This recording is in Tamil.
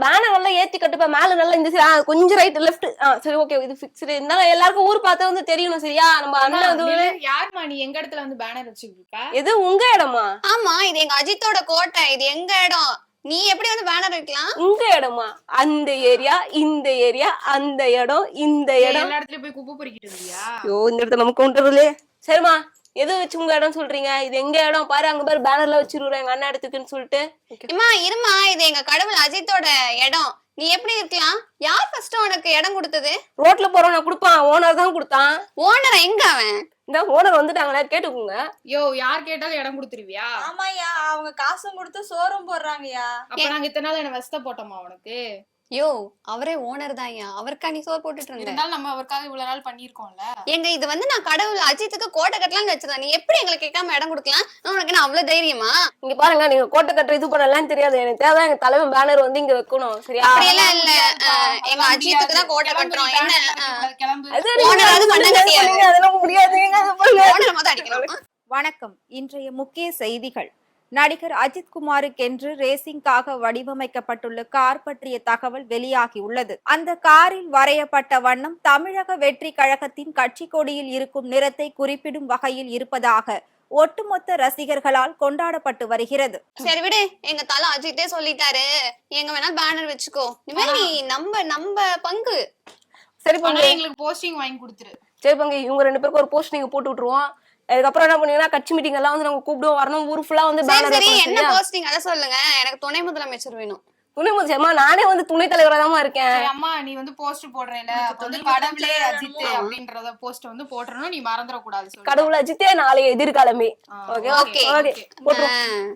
பேனர் நல்லா ஏத்தி கட்டுப்பா, மேல நல்லா இந்த சைடு கொஞ்சம் ரைட் லெஃப்ட். சரி ஓகே, இது ஃபிக்ஸ்டு. இருந்தாலும் எல்லாருக்கும் ஊர் பார்த்தா வந்து தெரியணும் சரியா? நம்ம அண்ணன் யாருமா நீ எங்க இடத்துல வந்து பேனர் வச்சுக்கிட்டு இருக்க? எது உங்க இடமா? ஆமா, இது எங்க அஜித்தோட கோட்டை, இது எங்க இடம். நீ எப்படி வந்து பேனர் வைக்கலாம்? உங்க இடமா? அந்த ஏரியா, இந்த ஏரியா, அந்த இடம், இந்த இடம். எல்லா இடத்துலயும் போய் குப்பை பொறுக்கிட்டு இருக்கியா? ஐயோ, இந்த இடத்துல நமக்கு கொண்டுறதுலே. சரிம்மா, எது வச்சு உங்க இடம் சொல்றீங்க? இது எங்க இடம் பாரு, அங்க பாரு பேனர்ல வச்சிருக்கிறேன் எங்க அண்ணன் இடத்துக்குன்னு சொல்லிட்டு. அம்மா இருமா, இது எங்க கடவுள் அஜித்தோட இடம். நீ எப்படி இருக்கலாம்? யார் ஃபர்ஸ்ட் உனக்கு இடம் கொடுத்தது? ரோட்ல போறவன கொடுப்பான், ஓனர் தான் கொடுத்தான். ஓனர் எங்க அவன்? இந்த ஓனர் வந்துட்டாங்களே, கேட்டுக்கோங்க. யோ, யார் கேட்டாலும் இடம் கொடுத்துருவியா? ஆமாயா, அவங்க காசும் கொடுத்து சோறும் போடுறாங்கயா. அப்ப நாங்க இத்தனை நாள் என்ன வசத்த போட்டோமா உனக்கு? யோ, அவரே ஓனர் தான்யா, அவருக்கா நீ சோறு போட்டுட்டு இருந்த. இருந்தாலும் நம்ம அவருக்காக இவ்வளவு நாள் பண்ணிருக்கோம்ல. எங்க இது வந்து நான் கடவுள் அஜித்துக்கு கோட்டை கட்டலாம்னு வச்சிருந்தேன். நீ எப்படி எங்களை கேட்காம இடம் கொடுக்கலாம்? உனக்கு நான் அவ்வளவு தைரியமா? இங்க பாருங்க, நீங்க கோட்டை கட்டுற இது பண்ணலாம் தெரியாது எனக்கு. தேவை எங்க தலைவன் பேனர் வந்து இங்க வைக்கணும் சரியா? அப்படியெல்லாம் இல்ல, எங்க அஜித்துக்கு தான் கோட்டை கட்டுறோம். என்ன கிளம்பு. ஓனராவது பண்ண கட்டியாது, அதெல்லாம் முடியாது. ஓனர் மொத்தம் அடிக்கணும். வணக்கம். இன்றைய முக்கிய செய்திகள். நடிகர் அஜித் குமாருக்கென்று ரேசிங்காக வடிவமைக்கப்பட்டுள்ள கார் பற்றிய தகவல் வெளியாகியுள்ளது. அந்த காரில் வரையப்பட்ட வண்ணம் தமிழக வெற்றி கழகத்தின் கட்சி கொடியில் இருக்கும் நிறத்தை குறிப்பிடும் வகையில் இருப்பதாக ஒட்டுமொத்த ரசிகர்களால் கொண்டாடப்பட்டு வருகிறது. சரி விடு, எங்க தலை அஜித்தே சொல்லிட்டாரு, எங்க வேணா பேனர் வச்சுக்கோ. இனிமே நீ நம்ம பங்கு. சரி ஆனா பங்கு, எங்களுக்கு போஸ்டிங் வாங்கி கொடுத்துரு. சரி பங்கு, இவங்க ரெண்டு பேருக்கு ஒரு போஸ்ட் நீங்க போட்டு விட்டுருவோம். அதுக்கப்புறம் என்ன பண்ணீங்கன்னா, கட்சி மீட்டிங் எல்லாம் வந்து நம்ம கூப்பிடுவோம், வரணும், ஊர் ஃபுல்லா வந்து சரி பேனர் சரி, வைக்கணும் என்ன சரியா? போஸ்டிங் அதை சொல்லுங்க. எனக்கு துணை முதலமைச்சர் வேணும். துணை முதலமைச்சர்மா, நானே வந்து துணைத் தலைவரா தான் இருக்கேன். சரி அம்மா, நீ வந்து போஸ்ட் போடுறேல, அப்ப வந்து கடவுளே அஜித் அப்படின்றத போஸ்ட் வந்து போட்டுறணும். நீ மறந்துட கூடாது. கடவுள் அஜித்தே நாளைய எதிர்காலமே. Okay okay. ஓகே போட்டுருவோம்.